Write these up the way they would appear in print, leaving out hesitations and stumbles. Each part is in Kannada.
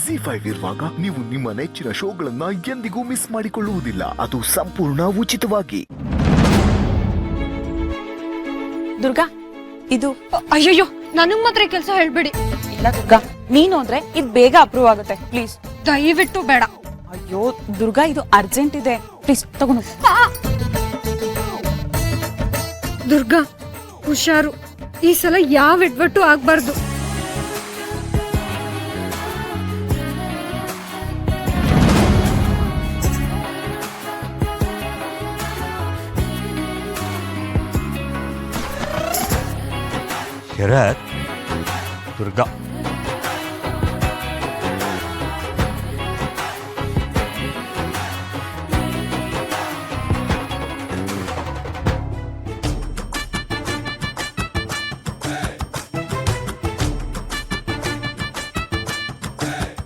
ZEE5 ಇರುವಾಗ ನೀವು ನಿಮ್ಮ ನೆಚ್ಚಿನ ಶೋಗಳನ್ನ ಎಂದಿಗೂ ಮಿಸ್ ಮಾಡಿಕೊಳ್ಳುವುದಿಲ್ಲ. ಅದು ಸಂಪೂರ್ಣ ಉಚಿತವಾಗಿ. ದುರ್ಗಾ, ಇದು ಅಯ್ಯಯ್ಯೋ, ನನಗ್ ಮಾತ್ರ ಕೆಲಸ ಹೇಳ್ಬೇಡಿ. ಇಲ್ಲ ದುರ್ಗಾ, ನೀನು ಅಂದ್ರೆ ಇದು ಬೇಗ ಅಪ್ರೂವ್ ಆಗುತ್ತೆ. ಪ್ಲೀಸ್ ದಯವಿಟ್ಟು ಬೇಡ. ಅಯ್ಯೋ ದುರ್ಗಾ, ಇದು ಅರ್ಜೆಂಟ್ ಇದೆ. ಪ್ಲೀಸ್ ತಗೊಂಡು. ದುರ್ಗಾ, ಹುಷಾರು. ಈ ಸಲ ಯಾವ ಎಡ್ವಟ್ಟು ಆಗ್ಬಾರ್ದು. ಶರತ್, ದುರ್ಗಾ,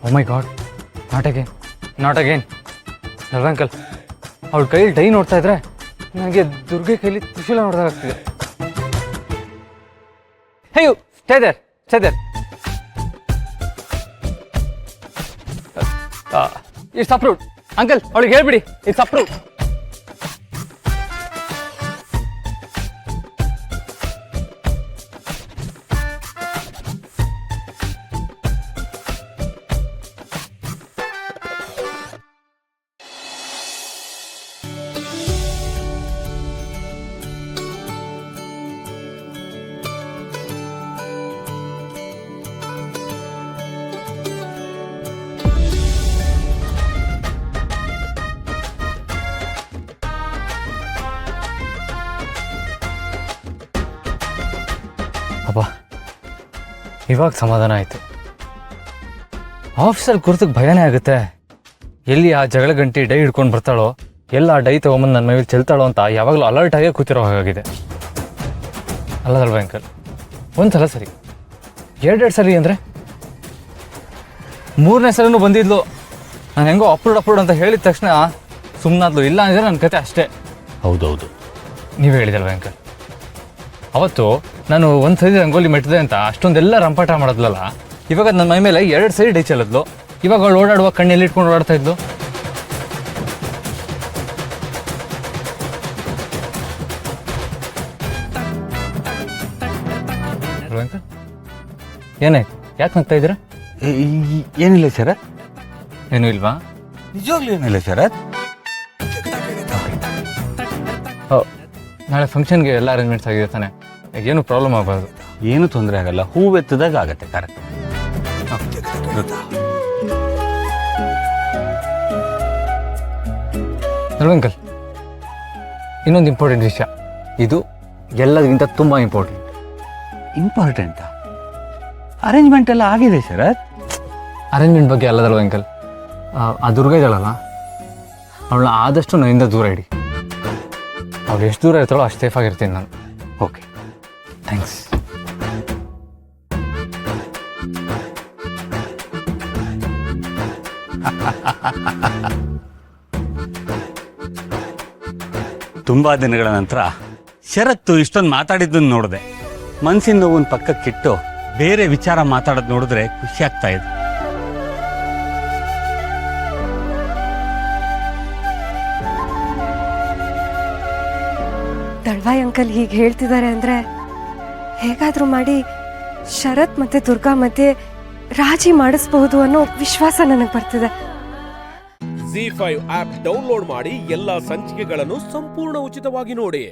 ಓ ಮೈ ಗಾಡ್, ನಾಟ್ ಅಗೇನ್. ಅಂಕಲ್, ಅವಳ ಕೈಯಲ್ಲಿ ಡೈ ನೋಡ್ತಾ ಇದ್ರೆ ನನಗೆ ದುರ್ಗೆ ಕೈಲಿ ತ್ರಿಶೂಲ ನೋಡ್ದಾಗ್ತಿದೆ. Hey you, stay there. It's approved. Uncle, ಅವಳಿಗೆ ಹೇಳ್ಬಿಡಿ, it's approved. ಅಪ್ಪ, ಇವಾಗ ಸಮಾಧಾನ ಆಯಿತು. ಆಫೀಸಲ್ಲಿ ಕುರ್ತಕ್ಕೆ ಭಯನೇ ಆಗುತ್ತೆ. ಎಲ್ಲಿ ಆ ಜಗಳ ಗಂಟಿ ಡೈ ಹಿಡ್ಕೊಂಡು ಬರ್ತಾಳೋ, ಎಲ್ಲ ಆ ಡೈ ತೊಗೊಂಬಂದು ನನ್ನ ಮೇಲೆ ಚೆಲ್ತಾಳೋ ಅಂತ ಯಾವಾಗಲೂ ಅಲರ್ಟ್ ಆಗೇ ಕೂತಿರೋ ಹಾಗಾಗಿದೆ. ಅಲ್ಲದಲ್ವ ಅಂಕಲ್, ಒಂದು ಸಲ ಸರಿ, ಎರಡೆರಡು ಸರಿ ಅಂದರೆ 3ನೇ ಸಲನೂ ಬಂದಿದ್ಲು. ನಾನು ಹೆಂಗೋ ಅಪ್ರೂವ್ಡ್ ಅಂತ ಹೇಳಿದ ತಕ್ಷಣ ಸುಮ್ಮನಾದ್ಲು. ಇಲ್ಲ ಅಂದರೆ ನನ್ನ ಕತೆ ಅಷ್ಟೇ. ಹೌದೌದು, ನೀವೇ ಹೇಳಿದಲ್ವ ಅಂಕಲ್, ಅವತ್ತು ನಾನು ಒಂದು ಸರಿ ರಂಗೋಲಿ ಮೆಟ್ಟಿದೆ ಅಂತ ಅಷ್ಟೊಂದೆಲ್ಲ ರಂಪಾಟ ಮಾಡೋದ್ಲಲ್ಲ, ಇವಾಗ ನನ್ನ ಮೈ ಮೇಲೆ 2 ಸರಿ ಡೈ ಚೆಲ್ಲಿದ್ಲು. ಇವಾಗ ಅವಳು ಓಡಾಡುವ ಕಣ್ಣಲ್ಲಿ ಇಟ್ಕೊಂಡು ಓಡಾಡ್ತಾ ಇದ್ಲು. ಅಂಕಲ್, ಏನಾಯ್ತು? ಯಾಕೆ ನಗ್ತಾ ಇದ್ದೀರಾ? ಏನಿಲ್ಲ ಶರತ್. ಏನೂ ಇಲ್ವಾ? ನಿಜವಾಗ್ಲೂ ಏನಿಲ್ಲ ಶರತ್. ನಾಳೆ ಫಂಕ್ಷನ್ಗೆ ಎಲ್ಲ ಅರೇಂಜ್ಮೆಂಟ್ಸ್ ಆಗಿದೆ ತಾನೆ, ಏನು ಪ್ರಾಬ್ಲಮ್ ಆಗಬಾರ್ದು. ಏನು ತೊಂದರೆ ಆಗಲ್ಲ, ಹೂವೆತ್ತದಾಗ ಆಗತ್ತೆ. ಕರೆಕ್ಟ್. ಅಂಕಲ್, ಇನ್ನೊಂದು ಇಂಪಾರ್ಟೆಂಟ್ ವಿಷಯ, ಇದು ಎಲ್ಲದಕ್ಕಿಂತ ತುಂಬ ಇಂಪಾರ್ಟೆಂಟಾ? ಅರೇಂಜ್ಮೆಂಟ್ ಎಲ್ಲ ಆಗಿದೆ ಶರತ್. ಅರೇಂಜ್ಮೆಂಟ್ ಬಗ್ಗೆ ಅಲ್ಲದಲ್ವ ಅಂಕಲ್, ಆ ದುರ್ಗ ಇದ್ದಾಳಲ್ಲ, ಅವಳನ್ನ ಆದಷ್ಟು ನನ್ನಿಂದ ದೂರ ಇಡಿ. ಅವಳು ಎಷ್ಟು ದೂರ ಇರ್ತಾಳೋ ಅಷ್ಟು ಸೇಫ್ ಆಗಿರ್ತೀನಿ ನಾನು. Okay, thanks. ತುಂಬಾ ದಿನಗಳ ನಂತರ ಶರತ್ತು ಇಷ್ಟೊಂದು ಮಾತಾಡಿದ್ದನ್ನು ನೋಡಿದೆ. ಮನಸ್ಸಿನ ನೋವನ್ನ ಪಕ್ಕಕ್ಕಿಟ್ಟು ಬೇರೆ ವಿಚಾರ ಮಾತಾಡೋದು ನೋಡಿದ್ರೆ ಖುಷಿ ಆಗ್ತಾ ಇದೆ. ದಳ್ವಾಯ್ ಅಂಕಲ್ ಹೀಗೆ ಹೇಳ್ತಿದ್ದಾರೆ ಅಂದ್ರೆ ಹೇಗಾದ್ರೂ ಮಾಡಿ ಶರತ್ ಮತ್ತೆ ದುರ್ಗಾ ಮಧ್ಯೆ ರಾಜಿ ಮಾಡಿಸಬಹುದು ಅನ್ನೋ ವಿಶ್ವಾಸ ನನಗೆ ಬರ್ತಿದೆ. ZEE5 ಆಪ್ ಡೌನ್ಲೋಡ್ ಮಾಡಿ ಎಲ್ಲಾ ಸಂಚಿಕೆಗಳನ್ನು ಸಂಪೂರ್ಣ ಉಚಿತವಾಗಿ ನೋಡಿ.